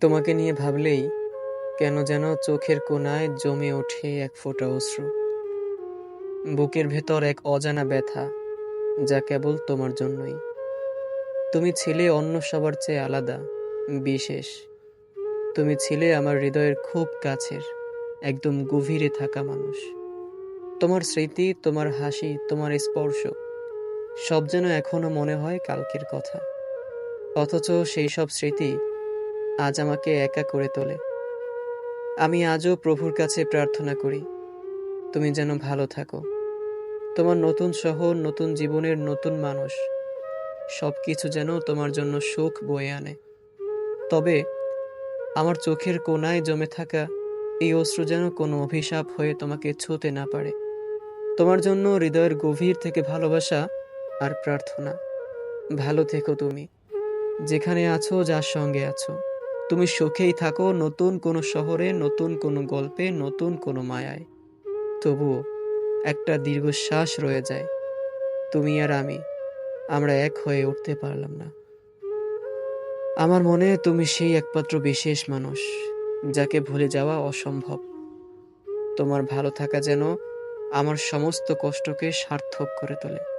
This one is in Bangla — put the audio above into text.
তোমাকে নিয়ে ভাবলেই কেন যেন চোখের কোণায় জমে ওঠে এক ফোঁটা অশ্রু। বুকের ভেতর এক অজানা ব্যথা, যা কেবল তোমার জন্যই। তুমি ছিলে অন্য সবার চেয়ে আলাদা, বিশেষ। তুমি ছিলে আমার হৃদয়ের খুব কাছের, একদম গভীরে থাকা মানুষ। তোমার স্মৃতি, তোমার হাসি, তোমার স্পর্শ, সব যেন এখনো মনে হয় কালকের কথা। অথচ সেই সব স্মৃতি আজ আমাকে একা করে তোলে। আমি আজও প্রভুর কাছে প্রার্থনা করি, তুমি যেন ভালো থাকো। তোমার নতুন শহর, নতুন জীবনের নতুন মানুষ, সবকিছু যেন তোমার জন্য সুখ বয়ে আনে। তবে আমার চোখের কোণায় জমে থাকা এই অশ্রু যেন কোনো অভিশাপ হয়ে তোমাকে ছুঁতে না পারে। তোমার জন্য হৃদয়ের গভীর থেকে ভালোবাসা আর প্রার্থনা। ভালো থেকো তুমি, যেখানে আছো, যার সঙ্গে আছো। তুমি সুখেই থাকো, নতুন কোনো শহরে, নতুন কোনো গল্পে, নতুন কোনো মায়ায়। তবুও একটা দীর্ঘশ্বাস রয়ে যায়। তুমি আর আমরা এক হয়ে উঠতে পারলাম না। আমার মনে তুমি সেই একমাত্র বিশেষ মানুষ, যাকে ভুলে যাওয়া অসম্ভব। তোমার ভালো থাকা যেন আমার সমস্ত কষ্টকে সার্থক করে তোলে।